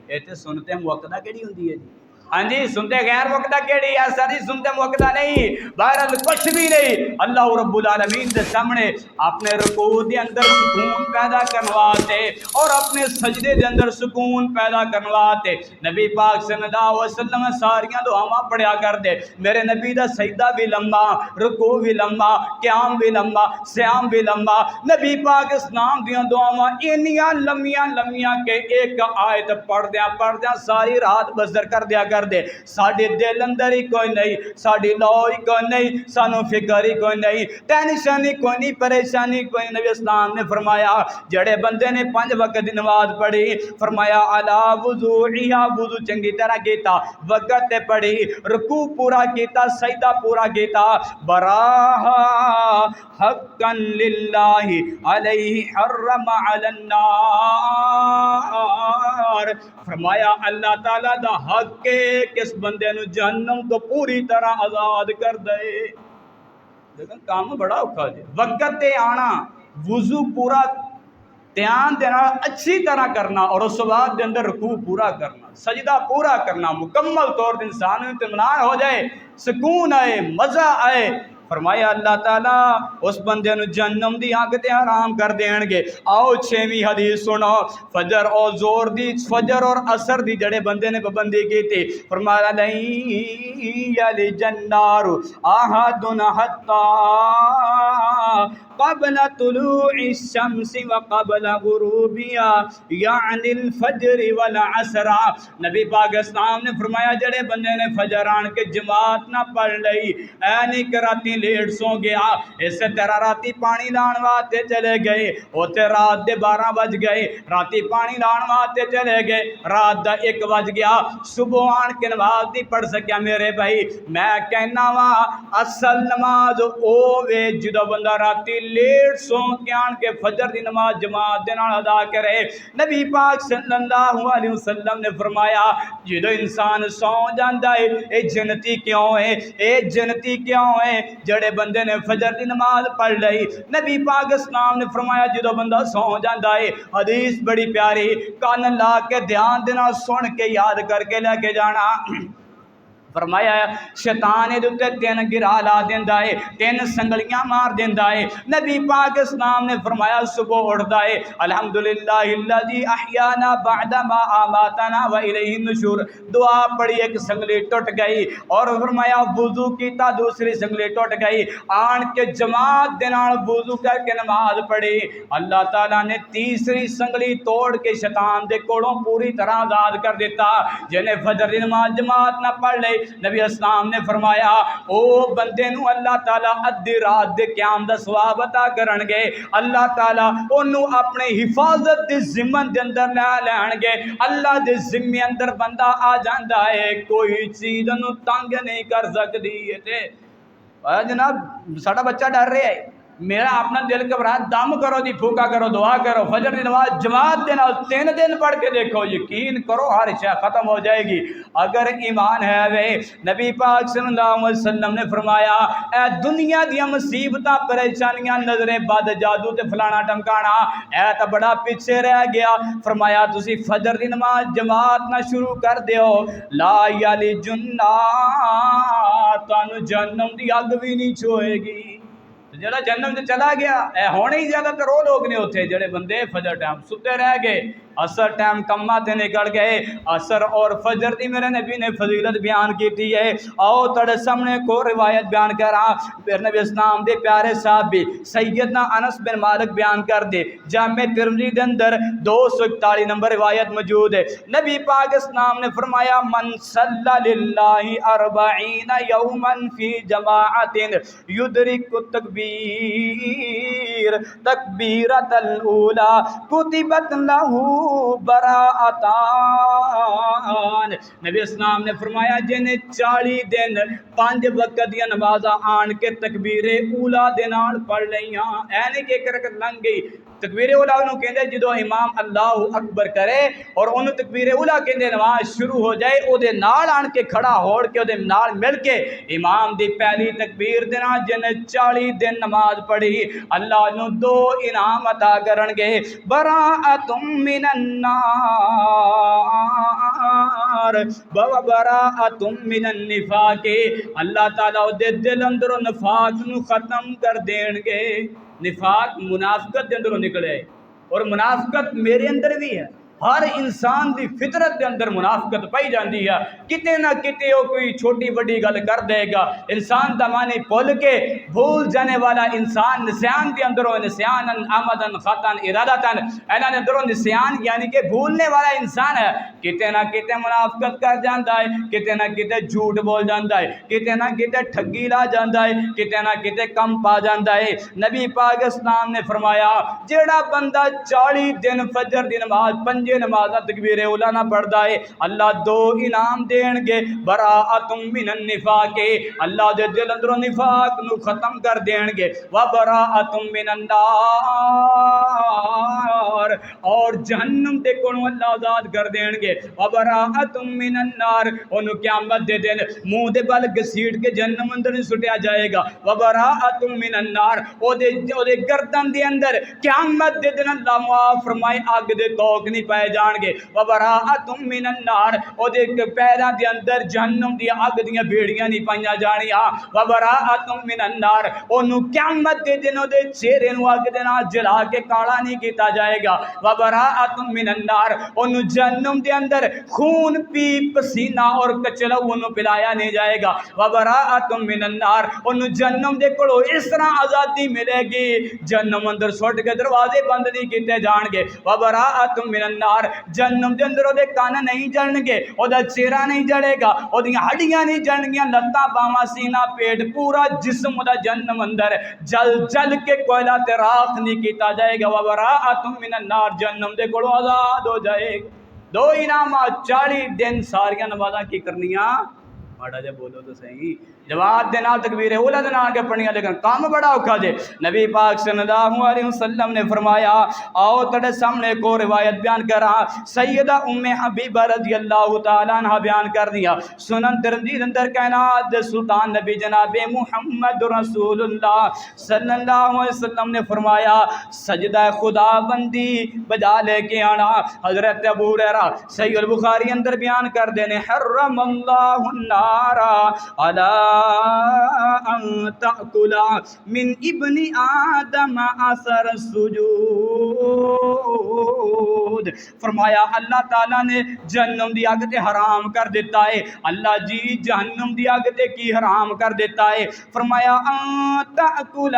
یہ تے سنتے موقع کیڑی ہوندی ہے جی؟ ہاں جی, سنتے غیر وقتہ کیڑی ہے؟ ایسا نہیں سنتے وقتہ نہیں, بہرحال کچھ بھی نہیں. اللہ رب العالمین دے سامنے اپنے رکوع دے اندر سکون پیدا کرواتے اور اپنے سجدے دے اندر سکون پیدا کرواتے. نبی پاک صلی اللہ علیہ وسلم ساریاں دعاواں پڑھیا کر دے. میرے نبی دا سجدہ بھی لمبا, رکوع بھی لمبا, قیام بھی لمبا, سیام بھی لمبا. نبی پاک اسلام دیاں دعاواں انیاں لمیاں لمیاں کہ ایک آیت پڑھ دیاں ساری رات بسر کر دیا کر دے. ساڈے دل اندر ہی کوئی نہیں, ساڈی لو ہی کوئی نہیں, سانو فکر ہی کوئی نہیں, ٹینشن ہی کوئی نہیں, پریشانی کوئی نہیں. نبی اسلام نے فرمایا جڑے بندے نے 5 وقت دی نماز پڑھی, فرمایا الا وضوعها, وضو چنگی طرح کیتا, وقت تے پڑھی, رکوع پورا کیتا, سجدہ پورا کیتا, براہا حقا للہ علیہ حرم علی النار. فرمایا اللہ تعالیٰ دا حق ہے کس بندے نو جہنم تو پوری طرح آزاد کر دے. لیکن کام بڑا اوکھا جی, وقت تے آنا, وضو پورا دھیان دینا, اچھی طرح کرنا, اور اس بعد دے اندر رکوع پورا کرنا, سجدہ پورا کرنا, مکمل طور پر انسان اطمینان ہو جائے, سکون آئے, مزہ آئے. فرمایا اللہ تعالیٰ اس بندے نو جہنم دی آگ تے حرام کر دین گے. آؤ 6ویں حدیث سنو. فجر اور زور دی, فجر اور عصر دی جڑے بندے نے پابندی کی تھی, فرمایا نہیں یلج النار احد حتی قبل طلوع الشمس وقبل غروبها یعنی الفجر والعصر. نبی پاک اسلام نے فرمایا جڑے بندے نے فجر آن کے جماعت نہ پڑھ لئی, اے نہیں کراتی لیٹ سو گیا, اس سے تیرا راتی پانی لان واسطے چلے گئے, اوتے رات دے 12 بج گئے, راتی پانی لان واسطے چلے گئے, رات دا 1 بج گیا, صبح آن کے نماز نہیں پڑھ سکیا. میرے بھائی میں کہنا وا اصل نماز او وے جدو بندہ راتی لیٹ سو کے آن کے فجر دی نماز جماعت دے نال ادا کرے. نبی پاک صلی اللہ علیہ وسلم نے فرمایا جدو انسان سو جاندا ہے, اے جنتی کیوں ہے, اے جنتی کیوں ہے جڑے بندے نے فجر دی نماز پڑھ لئی. نبی پاک اسلام نے فرمایا جدو بندہ سو جاندا ہے, حدیث بڑی پیاری, کان لا کے دھیان دینا, سن کے یاد کر کے لے کے جانا. فرمایا شیطان دے تے 3 گرا لا دیندا ہے, 3 سنگلیاں مار دیندا ہے. نبی پاک اسلام نے فرمایا صبح اٹھدا ہے, الحمدللہ الذی احیانا بعد ما اماتنا و الیہ النشور, دعا پڑھی, 1 سنگلی ٹوٹ گئی, اور فرمایا وضو کیتا, دوسری سنگلی ٹوٹ گئی, آن کے جماعت دے نال وضو کر کے نماز پڑھی. اللہ تعالیٰ نے تیسری سنگلی توڑ کے شیطان دے کولوں پوری طرح آزاد کر دیتا. جنہیں فجر دی نماز جماعت نہ پڑھ لئی, نبی اسلام نے فرمایا او بندے نو اللہ تعالیٰ ادھی رات دے قیام دا ثواب عطا کرن گے, اللہ تعالیٰ اونوں اپنے حفاظت دے ذمن دے اندر لے لین گے. اللہ دے ذمے اندر بندہ آ جاندا ہے, کوئی چیز نو تنگ نہیں کر سکدی. تے جناب ساڈا بچہ ڈر رہا ہے, میرا اپنا دل گھبرا, دم کرو جی, پھوکا کرو, دعا کرو, فجر دی نماز جماعت دے نال 3 دن پڑھ کے دیکھو, یقین کرو ہر شے ختم ہو جائے گی اگر ایمان ہے وے. نبی پاک صلی اللہ علیہ وسلم نے فرمایا اے دنیا دیاں مصیبتاں پریشانیاں, نظریں بد, جادو تے فلانا ٹمکانا, اے تا بڑا پیچھے رہ گیا. فرمایا تسی فجر دی نماز جماعت نہ شروع کر دیو, لا یلج النار, تانوں جہنم دی اگ بھی نہیں چھوئے گی. جڑا جہنم تے چلا گیا, اے ہونے ہی زیادہ تر وہ لوگ نے اتنے جڑے بندے فجر ٹائم ستے رہ گئے, عصر ٹائم کما تے نکل گئے. عصر اور فجر دی میرے نبی نے فضیلت بیان کی ہے. آؤ تڑے سامنے کو روایت بیان کرا. میرے نبی اسلام دے پیارے صحابی سیدنا انس بن مالک بیان کر دے, جامع ترمذی دے اندر 241 نمبر روایت موجود ہے. نبی پاک اسلام نے فرمایا من صلی للہ 40 یوما فی جماعت یدرک تکبیر تکبیرۃ الاولی کتبت لہ براءتان. نبی اسلام نے فرمایا جنہیں 40 دن 5 وقت دیا نمازاں آن کے تکبیر اولا دے نال پڑھ لیاں. اے نہیں کہ ایک رکعت لنگ گئی. تکبیر اولا انہوں کہندے جدو امام اللہ اکبر کرے اور انہوں تکبیر اولا کہندے نماز شروع ہو جائے او دے نال آن کے کھڑا ہوڑ کے او دے نال مل کے امام دی پہلی تکبیر دینا جن 40 دن نماز پڑھی اللہ انہوں 2 انعام عطا کرن گے. براءتم من النار براءتم من النفاق. اللہ تعالیٰ دے دل اندروں نفاق نو ختم کر دین گے. نفاق منافقت دے اندروں نکلے اور منافقت میرے اندر بھی ہے. ہر انسان دی فطرت دے اندر منافقت پائی جاندی ہے. کتے نہ کتے وہ کوئی چھوٹی بڑی گل کر دے گا. انسان دا معنی بھول کے بھول جانے والا انسان نسیان دے اندروں نسیان عمدن خطا ارادتن انہاں دے اندروں نسیان یعنی کہ بھولنے والا انسان ہے. کتے نہ کتے منافقت کر جاندا ہے. کتے نہ کتے جھوٹ بول جاندا ہے. کتے نہ کتے ٹھگی لا جاندا ہے. کتے نہ کتے کم پا جاندا ہے. نبی پاک اسلام نے فرمایا جیڑا بندہ 40 دن فجر دی نماز 5 نمازاں تکبیر اولا نہ پڑھدا ہے اللہ 2 انعام دین گے. براءتم من النفاق اللہ دے دل اندروں نفاق نو ختم کر دین گے. وبراءتم من النار اور جہنم دے کولوں اللہ آزاد کر دین گے. وبراءتم من النار انہوں قیامت دے دن منہ دے بل گھسیٹ کے جہنم اندر سٹیا جائے گا. وبراءتم من النار او دے گردن دے اندر قیامت دے دن اللہ معاف فرمائے اگ دے توک نہیں پائے جان گے. وبراءتم من النار او دے پیراں دے اندر جہنم دی اگ دیاں بیڑیاں نہیں پائیاں جانیاں. وبراءتم من النار اونوں قیامت دے دن او دے چہرے نوں اگ دے نال جلا کے کالا نہیں کیتا جائے گا. وبراءتم من النار اونوں جہنم دے اندر خون پی پسینہ اور کچلو اونوں پلایا نہیں جائے گا. وبراءتم من النار اونوں جہنم دے کولوں اس طرح آزادی ملے گی جہنم اندر سٹ کے دروازے بند نہیں کیتے جان گے. وبراءتم من النار جہنم دے اندر او دے کان نہیں جلن گے. او دا چہرہ نہیں جلے گا. او دی ہڈیاں نہیں جلن گیاں. لتاں باواں سینہ پیٹ پورا جسم دا جہنم اندر جل جل کے کوئلہ تے راکھ نہیں کیتا جائے گا. وبراءتم من النار جہنم دے کولوں آزاد ہو جائے گا. 2 انعامات 40 دن ساریاں نمازاں کی کرنیاں. ماڑا جے بولو تو صحیح جواب دینا تکبیر اولا دے نال کے پڑھنیاں لیکن کام بڑا اوکھا جے. نبی پاک صلی اللہ علیہ وسلم نے فرمایا آؤ تڑے سامنے کو روایت بیان کرا. سیدہ ام حبیبہ رضی اللہ تعالیٰ عنہ بیان کر دیا. سنن ترمذی اندر کائنات دے سلطان نبی جناب محمد رسول اللہ صلی اللہ علیہ وسلم نے فرمایا سجدہ خدا بندی بجا لے کے آنا. حضرت ابو ہریرہ صحیح البخاری اندر بیان کر دینے حرم اللہ النار علی ان تأکل من ابن آدم اثر السجود. فرمایا اللہ تعالیٰ نے جہنم دی آگ تے حرام کر دیتا ہے. اللہ جی جہنم دی آگ تے کی حرام کر دیتا ہے. فرمایا ان تأکل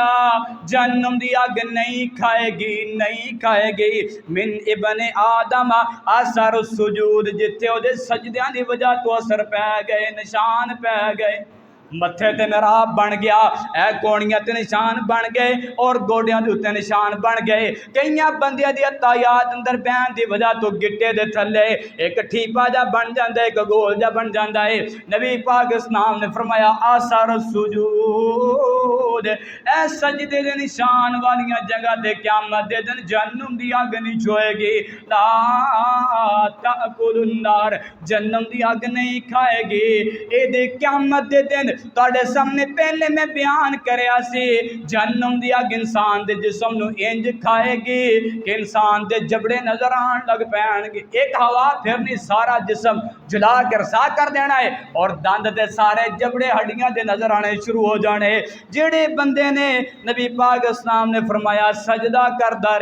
جہنم دی آگ نہیں کھائے گی نہیں کھائے گی من ابن آدم اثر السجود جتے او دے سجدیاں دی وجہ تو اثر پہ گئے نشان پہ گئے. متھے تے محراب بن گیا اے کونیاں تے نشان بن گئے اور گوڑیاں دے اوتے نشان بن گئے. کئیاں بندیاں دی عطایات اندر بیان دی وجہ تو گٹے دے تھلے ایک ٹھیپا جا بن جاندا ہے ایک گول جا بن جاندا ہے. نبی پاک اسلام نے فرمایا آثار السجود اے سجدے دے نشان والیاں جگہ تے قیامت دے دن جہنم دی اگ نہیں چھوئے گی. لا تأکل النار جہنم دی اگ نہیں کھائے گی. اے دے قیامت دے دن تاڑے سامنے پہلے میں بیان کریا سی جہنم دی اگ انسان دے جسم نو انج کھائے گی کہ انسان دے جبڑے نظر آن لگ پین گے. ایک ہوا پھرنی سارا جسم جلا کے رسا کر دینا ہے اور دند دے سارے جبڑے ہڈیاں دے نظر آنے شروع ہو جانے. جڑے بندے نے نبی پاک اسلام نے فرمایا سجدہ کردا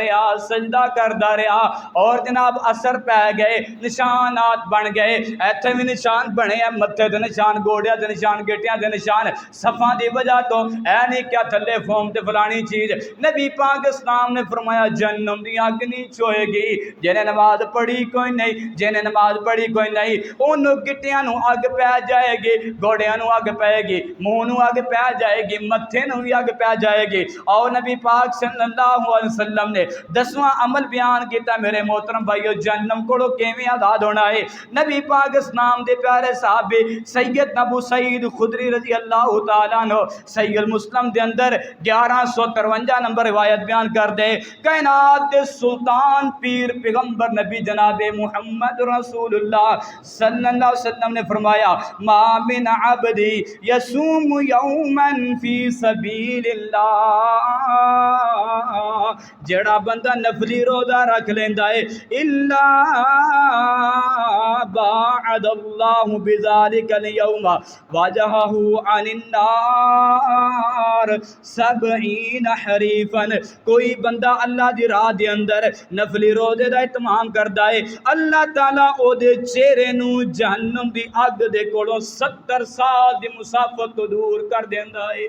رہا اور جناب اثر پہ گئے نشانات بن گئے. ایتھے بھی نشان بنے ہیں متھے دے نشان گوڑیاں دے نشان گٹیاں دے نشان صفاں دی وجہ تو اے نہیں کیا تھلے فوم تے فلانی چیز. نبی پاک اسلام نے فرمایا جہنم دی اگ نہیں چھوئے گی. جنہیں نماز پڑھی کوئی نہیں جنہیں نماز پڑھی کوئی نہیں انہوں گٹیاں نو اگ پہ جائے گی گوڑیاں نو اگ پائے گی منہ نو اگ پہ جائے گی متھے نو نوں بھی اگ پہ جائے گی۔ اور نبی پاک صلی اللہ علیہ وسلم نے 10واں عمل بیان کیتا میرے محترم بھائیو جہنم کو کیویں آزاد ہونا ہے۔ نبی پاک اسلام دے پیارے صحابی سید ابو سعید خدری رضی اللہ تعالیٰ عنہ صحیح مسلم دے اندر 1153 نمبر روایت بیان کر دے، کائنات دے سلطان پیر پیغمبر نبی جناب محمد رسول اللہ صلی اللہ علیہ وسلم نے فرمایا ما من عبدی یصوم یوما فی سبیل اللہ، جڑا بندہ نفلی روزہ رکھ لیندا ہے الا باعد اللہ بذالک اليوم وجہہ عن النار 70 حریفا، کوئی بندہ اللہ دی راہ دے اندر نفلی روزے دا اہتمام کردا ہے اللہ تعالیٰ او دے چہرے نو جہنم دی اگ دے کولوں 70 سال دی مسافت تو دور کر دیندا ہے۔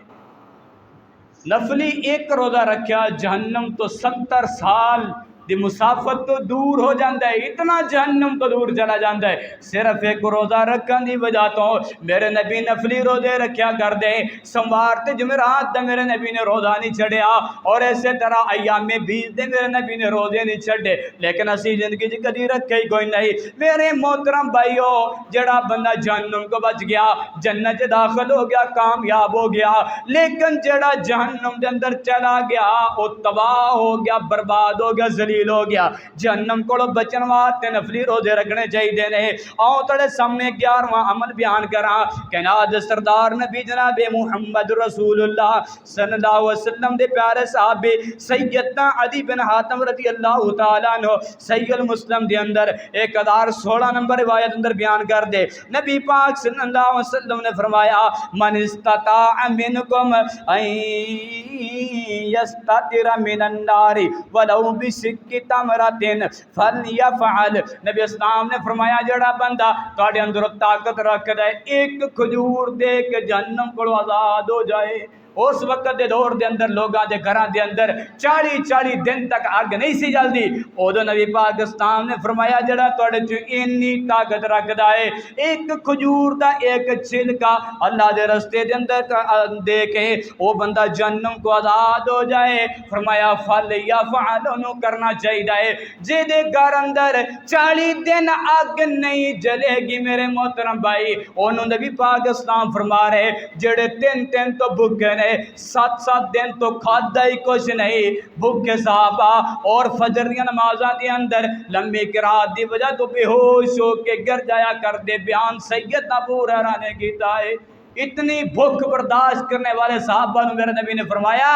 نفلی ایک روزہ رکھیا جہنم تو 70 سال دی مسافت تو دور ہو جاندہ ہے، اتنا جہنم تو دور چلا جاندہ ہے۔ صرف ایک روزہ رکھن دی وجہ تو میرے نبی نفلی روزے رکھیا کر دے، سوموار تے جمعرات دا میرے نبی نے روزہ نہیں چھڑیا، اور ایسے طرح ایام بیس دے میرے نبی نے روزے نہیں چھڑے، لیکن اسی زندگی جی کدی رکھے ہی کوئی نہیں۔ میرے محترم بھائیو جڑا بندہ جہنم کو بچ گیا جنت داخل ہو گیا کامیاب ہو گیا، لیکن جڑا جہنم دے اندر چلا گیا وہ تباہ ہو گیا برباد ہو گیا ذلیل ہو گیا۔ جہنم کو بچن واسطے نفلی روزے رکھنے چاہیے نے۔ آؤ تڑے سامنے 11واں عمل بیان کراں کہ ناز سردار نبی جناب محمد رسول اللہ صلی اللہ علیہ وسلم دے پیارے صحابی سیدنا عدی بن حاتم رضی اللہ تعالیٰ عنہ صحیح المسلم دے اندر 1016 نمبر روایت اندر بیان کر دے، نبی پاک صلی اللہ علیہ وسلم نے فرمایا من استطاع منکم ان یستتر من النار ولو بشق تمرتن فلیفعل، نبی اسلام نے فرمایا جڑا بندہ تواڈے اندر طاقت رکھدا ہے ایک کھجور دے کے جہنم کو آزاد ہو جائے۔ اس وقت دے دور دے اندر لوگاں دے گھراں دے اندر 40 دن تک اگ نہیں سی جلدی، اودوں نبی پاک اسلام نے فرمایا جڑا تواڈے چ اتنی طاقت رکھدا ہے ایک کھجور دا ایک چھلکا اللہ دے رستے دے اندر دے کے وہ بندہ جہنم کو آزاد ہو جائے، فرمایا فل یا فعل انہوں کرنا چاہیے۔ جے دے گھر اندر 40 دن اگ نہیں جلے گی میرے محترم بھائی، انہوں نبی پاک اسلام فرما رہے جڑے 3 تو بھوکے 7 دن تو کھادا ہی کچھ نہیں، بھوکے صحابہ اور فجر دی نمازاں دے اندر لمبی قرات دی وجہ تو بے ہوش ہو کے گر جایا کر دے، بیان سید ابو ہریرہ نے کیتا ہے۔ اتنی بھوک برداشت کرنے والے صحابہ نے میرے نبی نے فرمایا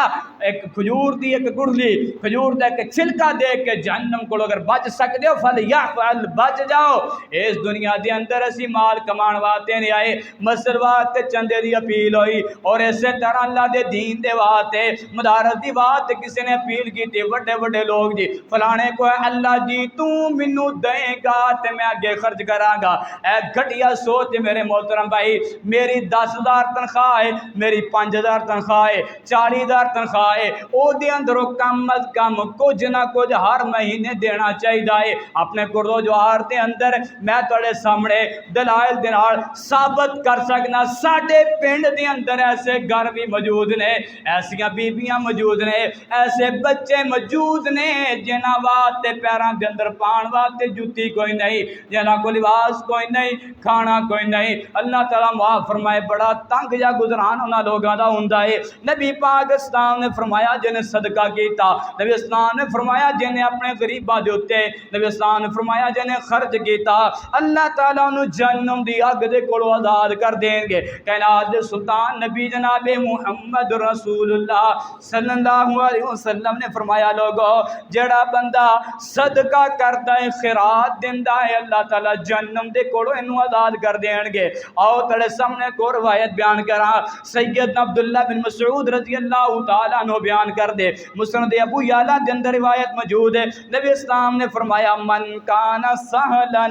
ایک کھجور دی ایک گڑلی کھجور دا ایک چھلکا دے کے جہنم کو اگر بچ سکتے ہو فلیفعل بچ جاؤ۔ اس دنیا دے اندر اسی مال کمان واسطے نہیں آئے، مسل واسطے چندے دی اپیل ہوئی، اور اسی طرح اللہ دے دین دے واسطے مدارس دی واسطے کسی نے اپیل کی تھی، بڑے لوگ جی فلانے کو ہے اللہ جی تو مینوں دیں گا تے میں آگے خرچ کراں گا۔ اے گھٹیا سوچ میرے محترم بھائی، میری 10,000 تنخواہ ہے، میری 5,000 تنخواہ ہے، 40,000 تنخواہ ہے، او دے اندروں کم از کم کچھ نہ کچھ ہر مہینے دینا چاہیے۔ اپنے کردو جوہر دے اندر میں تھوڑے سامنے دلائل دے نال ثابت کر سکنا، ساڈے پنڈ دے اندر ایسے گھر بھی موجود نے، ایسیاں بیبیاں موجود نے، ایسے بچے موجود نے جنہاں واسطے پیراں دے اندر پان واسطے جُتی کوئی نہیں، جنہاں کو لباس کوئی نہیں، کھانا کوئی نہیں۔ اللہ تعالیٰ معاف فرمائے بڑا تنگ یا گزران انہاں لوگاں دا ہوندا ہے۔ نبی پاک اسلام نے فرمایا جن صدقہ کیتا، نبی اسلام نے فرمایا جن اپنے غریباں دے اوتے، نبی اسلام نے فرمایا جن خرچ کیتا اللہ تعالیٰ انہوں جہنم دی اگ دے کولوں آزاد کر دیں گے۔ کائنات دے سلطان نبی جناب محمد رسول اللہ صلی اللہ علیہ وسلم نے فرمایا لوگو جڑا بندہ صدقہ کرتا ہے خیرات دیندا ہے اللہ تعالیٰ جہنم دے کولوں انہوں آزاد کر دیں گے۔ آؤ تڑے سامنے کو روایت بیان کرا، سیدنا عبداللہ بن مسعود رضی اللہ تعالیٰ عنہ بیان کر دے، مسند ابو یعلا دے اندر روایت موجود ہے، نبی اسلام نے فرمایا من کان سہلا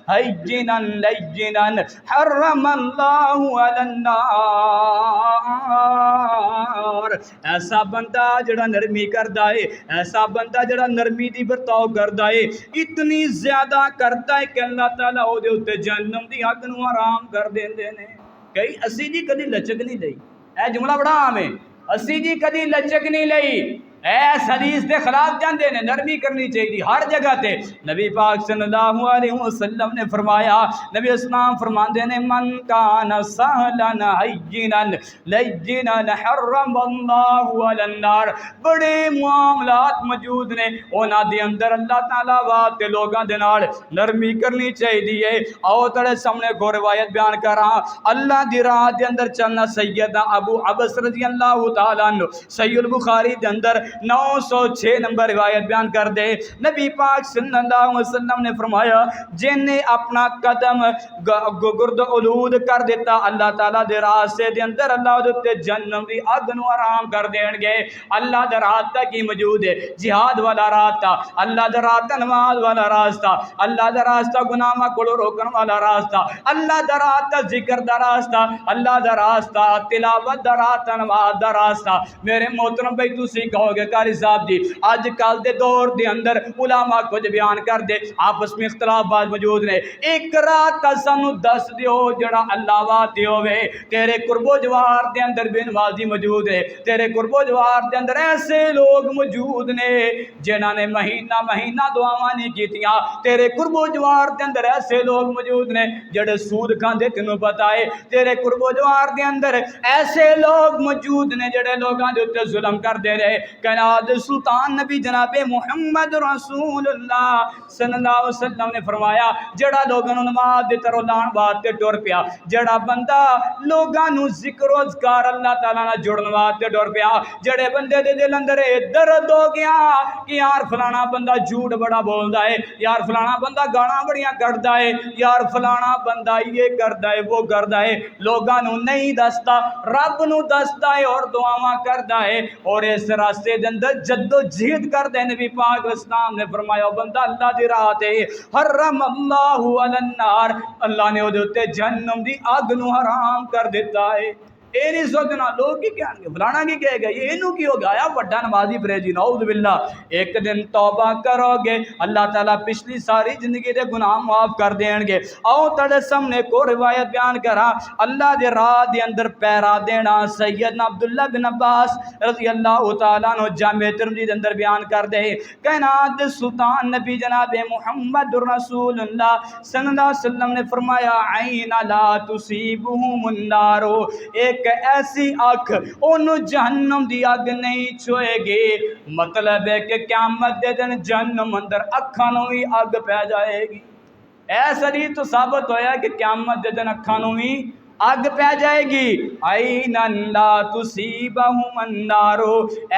ہینا لینا حرم اللہ علی النار، ایسا بندہ جڑا نرمی کردا ہے، ایسا بندہ جڑا نرمی دی برتاؤ کردا ہے، اتنی زیادہ کردا ہے کہ اللہ تعالیٰ او دے اوتے جہنم دی اگ نوں حرام کر دیندے نے۔ کئی اسی جی کدی لچک نہیں دئی، اے جملہ بڑا عام ہے، اسی جی کدی لچک نہیں لئی، ایس حدیث دے خلاف جاندے نے، نرمی کرنی چاہیے ہر جگہ تے۔ نبی پاک صلی اللہ علیہ وسلم نے فرمایا، نبی اسلام فرماندے نے من کان سہلن حینا لینا حرم اللہ علی النار۔ بڑے معاملات موجود نے انہاں دے اندر اللہ تعالیٰ واسطے لوگاں دے نال نرمی کرنی چاہیے۔ آؤ تڑے سامنے کو روایت بیان کراں، اللہ دی راہ دے اندر چلنا۔ سیدنا ابو عبس رضی اللہ تعالیٰ عنہ صحیح البخاری دے اندر 906 نمبر روایت بیان کر دے، نبی پاک صلی اللہ علیہ وسلم نے فرمایا جن نے اپنا قدم گرد علود کر دیتا اللہ تعالیٰ دے راستے دے اندر اللہ دے جہنم دی اگ نو آرام کر دین گے۔ اللہ دے راستہ کی موجود ہے، جہاد والا راستہ، اللہ دے راستہ نماز والا راستہ، اللہ دے راستہ گناہ کو روکن والا راستہ، اللہ دے راستہ ذکر دا راستہ، اللہ دے راستہ تلاوت دا راستہ، نماز دا راستہ۔ میرے محترم بھائی تسی کہو گے قاری صاحب جی آج کل دے دور دے اندر علماء کچھ بیان کر دے، آپس میں اختلاف بات موجود نے، ایک رات کا سانو دس دیو جڑا اللہ واتے ہوئے۔ تیرے قرب و جوار دے اندر بے نمازی موجود ہے، تیرے قرب و جوار دے اندر ایسے لوگ موجود نے جنہاں نے مہینہ مہینہ دعاواں نہیں کیتیاں، تیرے قرب و جوار دے اندر ایسے لوگ موجود نے جڑے سود کھاندے، تینوں پتہ ہے تیرے قرب و جوار دے اندر ایسے لوگ موجود نے جڑے لوگاں دے اوتے ظلم کر دے رہے۔ کائنات سلطان نبی جناب محمد رسول اللہ صلی اللہ علیہ وسلم نے فرمایا جڑا لوگاں نوں نماز دے طرف لان واسطے ٹر پیا، جڑا بندہ لوگاں نوں ذکر و اذکار اللہ تعالیٰ نال جڑن واسطے ٹر پیا، جڑے بندے دے دل اندر درد ہو گیا کہ یار فلانا بندہ جھوٹ بڑا بولدا ہے، یار فلانا بندہ گالاں بڑیاں کڈدا ہے، یار فلانا بندہ یہ کردا ہے وہ کردا ہے، لوگاں نوں نہیں دستا، رب نوں دستا ہے اور دعاواں کردا ہے اور اس راستے دے اندر جد و جہد کر دے۔ نبی پاک اسلام نے فرمایا بندہ اللہ دی راہ تے حرم اللہ علی النار، اللہ نے اودے تے جہنم دی اگ نو حرام کر دیتا ہے۔ اے نہیں سوچنا لوگ کی کہن گے فلانا کی کہے گا یہ انہوں کی ہو گیا یا وڈا نمازی فریجی نعوذ باللہ۔ ایک دن توبہ کرو گے اللہ تعالیٰ پچھلی ساری زندگی دے گناہ معاف کر دین گے۔ آؤ تڑے سامنے کو روایت بیان کرا، اللہ دے راہ دے اندر پیرا دینا۔ سیدنا عبداللہ بن عباس رضی اللہ تعالیٰ عنہ جامع ترمذی دے اندر بیان کر دے، کائنات سلطان نبی جناب محمد رسول اللہ صلی اللہ علیہ وسلم نے فرمایا عین لا تصیبہم النار، ایک ایسی آنکھ انہوں جہنم دی آگ نہیں چھوئے گی۔ مطلب ہے کہ قیامت دے دن جہنم اندر اکھانوں ہی آگ پہ جائے گی۔ ایسا نہیں تو ثابت ہویا کہ قیامت دے دن اکھانوں ہی آگ پہ جائے گی۔ عین لا تصیبہم النار،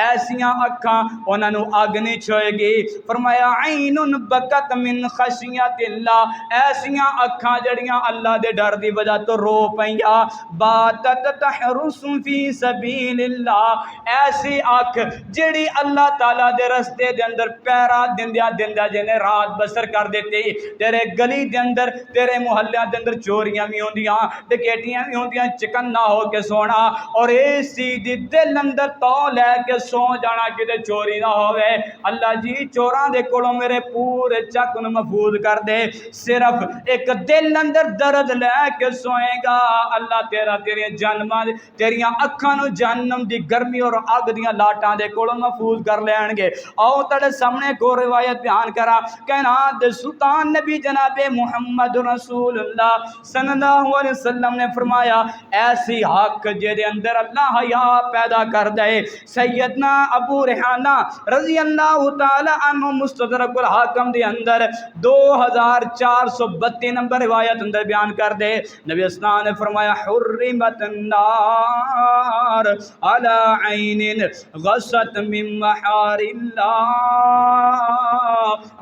ایسیاں اکھاں انہاں نوں آگ نہیں چھوئے گی۔ فرمایا عین بکت من خشیت اللہ، ایسیاں اکھاں جڑیاں اللہ دے ڈر دی وجہ تو رو پئیاں۔ باتت تحرس فی سبیل اللہ، ایسی اکھ جڑی اللہ تعالیٰ دے رستے دے اندر پیرا دندیا دندیا جنے رات بسر کر دیتی۔ تیرے گلی دے اندر تیرے محلے دے اندر چوریاں بھی ہوندیاں، ڈکیٹیاں بھی ہوندیاں، چکن نہ ہو کے سونا اور اسی دی دل اندر تو لے کے سو جانا کہ چوری نہ ہوئے۔ اللہ جی چوراں دے کولوں میرے پورے چک نوں محفوظ کر دے، صرف ایک دل اندر درد لے کے سوئے گا اللہ تیرا تیرے جہنم تیریاں اکھاں نوں جہنم دی گرمی اور اگ دیاں لاٹاں دے کولوں محفوظ کر لین گے۔ آؤ تڑے سامنے کو روایت بیان کرا، کائنات سلطان نبی جناب محمد رسول اللہ صلی اللہ علیہ وسلم نے فرمایا ایسی حق جے دے اندر اللہ حیا پیدا کر دے۔ سیدنا ابو ریحانہ رضی اللہ تعالی عنہ مستدرک الحاکم دے اندر 2432 نمبر روایت اندر بیان کر دے، نبی اسلام نے فرمایا حرمت النار علی عین غصت من محارم اللہ،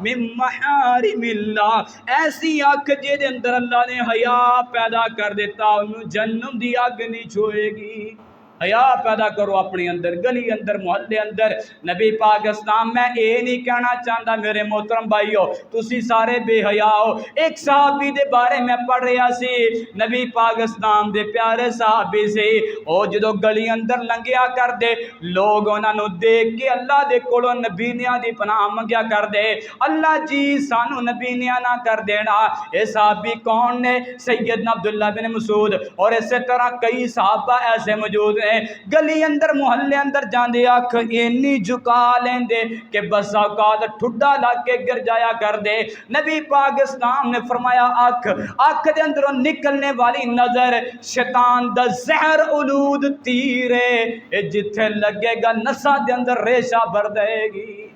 من محارم اللہ، ایسی آنکھ جے دے اندر اللہ نے حیا پیدا کر دیتا انہوں جہنم دی آگ نہیں چھوئے گی۔ حیا پیدا کرو اپنی اندر، گلی اندر، محلے اندر۔ نبی پاک اسلام میں اے نہیں کہنا چاہتا میرے محترم بھائیو تسی سارے بے حیا ہو۔ ایک صحابی دے بارے میں پڑھ رہا سی، نبی پاک اسلام دے پیارے صحابی سے او جدو گلی اندر لنگیا کر دے لوگ انہاں نوں دیکھ کے اللہ دے کولوں نبینیاں دی پناہ منگیا کر دے، اللہ جی سانو نبینیاں نہ کر دینا۔ اے صحابی کون نے؟ سیدنا عبداللہ بن مسعود اور اسی طرح کئی صحابہ ایسے موجود ہیں نے گلی اندر محلے اندر جاندے اکھ اینی جھکا لیندے کہ بس اوقات ٹھڈا لگ کے گر جایا کر دے۔ نبی پاک اسلام نے فرمایا اکھ دے اندروں نکلنے والی نظر شیطان دا زہر آلود تیر ہے، جتھے لگے گا نساں دے اندر ریشہ بھر دے گی۔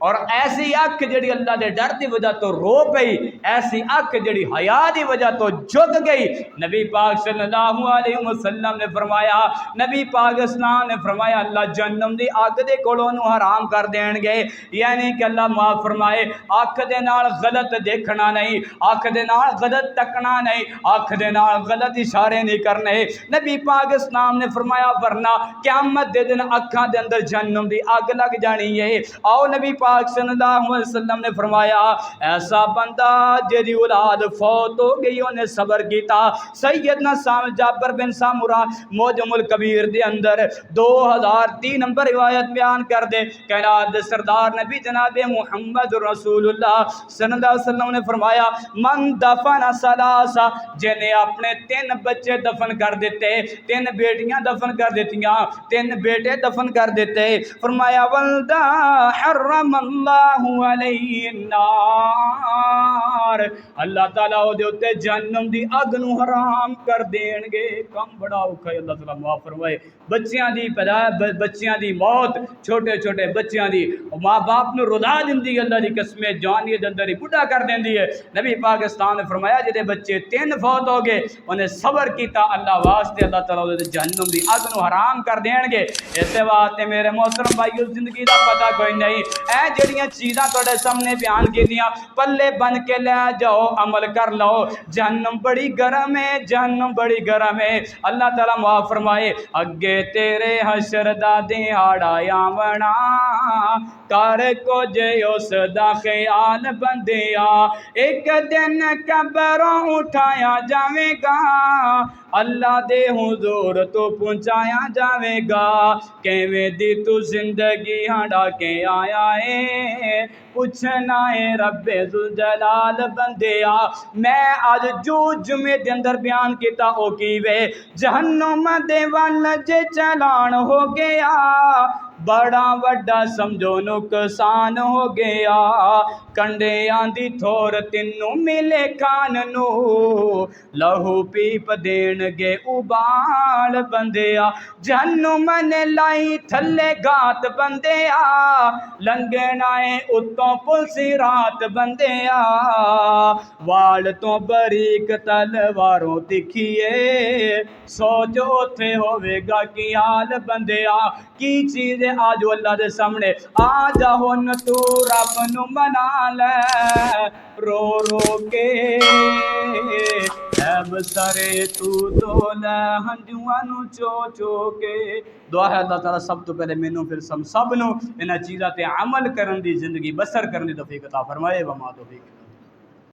اور ایسی اکھ جڑی اللہ دے ڈر دی وجہ تو رو پئی، ایسی اکھ جڑی حیا دی وجہ تو جگ گئی۔ نبی پاک صلی اللہ علیہ وسلم نے فرمایا، نبی پاک اسلام نے فرمایا اللہ جہنم دی اگ دے کولوں نو حرام کر دین گے، یعنی کہ اللہ معاف فرمائے اکھ دے نال غلط دیکھنا نہیں، اکھ دے نال غلط تکنا نہیں، اکھ دے نال غلط اشارے نہیں کرنے۔ نبی پاک اسلام نے فرمایا ورنہ قیامت دے دن اکھاں دے اندر جہنم دی اگ لگ جانی ہے۔ آؤ نبی پاک صلی اللہ علیہ وسلم نے فرمایا ایسا بندہ جیدی اولاد فوت ہو گئی انہیں صبر کیتا۔ سیدنا جابر بن سامورہ موجم الکبیر دے اندر 2003 نمبر روایت بیان کر دے، کائنات دے سردار نبی جناب محمد رسول اللہ صلی اللہ علیہ وسلم نے فرمایا من دفن ثلاثہ، جنہیں اپنے 3 بچے دفن کر دیتے، 3 بیٹیاں دفن کر دیتیاں، 3 بیٹے دفن کر دیتے، فرمایا ولدہ حرم اللہ علیہ النار، اللہ تعالیٰ دے اتے جہنم دی اگ نو حرام کر دین گے۔ کم بڑا اوکھا ہے، اللہ تعالیٰ معاف فرمائے۔ بچیاں دی موت، چھوٹے چھوٹے بچیاں دی ماں باپ نو رضا دیندی اللہ دی قسمیں جوانی دے اندر ہی بڈھا کر دیندی ہے۔ نبی پاک اسلام نے فرمایا جدے بچے 3 فوت ہو گئے انہیں صبر کیتا اللہ واسطے اللہ تعالیٰ دے جہنم دی اگ نو حرام کر دین گے۔ اسے واسطے میرے محترم بھائیو زندگی دا پتہ کوئی نہیں، اے جڑیاں چیزاں تھوڑے سامنے بیان کی دیاں پلے بن کے لے جاؤ، عمل کر لو۔ جہنم بڑی گرم ہے، جہنم بڑی گرم ہے۔ اللہ تعالیٰ معاف فرمائے اگے تیرے حشر دا دہاڑا آونا، کر کو جے اس دا خیال بندیا، ایک دن قبروں اٹھایا جاوے گا، اللہ دے حضور تو پہنچایا جاوے گا، کیویں دی تو زندگی ہنڈا کے آیا ہے، پوچھنا ہے رب ذوالجلال بندیا۔ میں آج جو جمعے دے اندر بیان کیتا او کیوے جہنم دے ول جے چلان ہو گیا، بڑا وڈا سمجھو نقصان ہو گیا، کنڈیاں دی تھور تینوں ملے کان نو، لہو پیپ دین گے ابال بندیا، جہنم نے لائی تھلے گات بندیا، لنگنا ہے اتوں پلسی رات بندیا، وال تو بریک تلواروں تکھیے، سوچ اوتھے ہوئے گا کی حال بندیا۔ کی چیز ہے آج اللہ دے سامنے آجا ہن تو رب نو منا لے، رو رو کے ایب سرے تو دولے ہنجواں نو چو چو کے۔ دعا ہے اللہ تعالیٰ سب تو پہلے مینوں پھر سب نو انہاں چیزاں تے عمل کرن دی زندگی بسر کرن دی توفیق عطا فرمائے۔ وما توفیق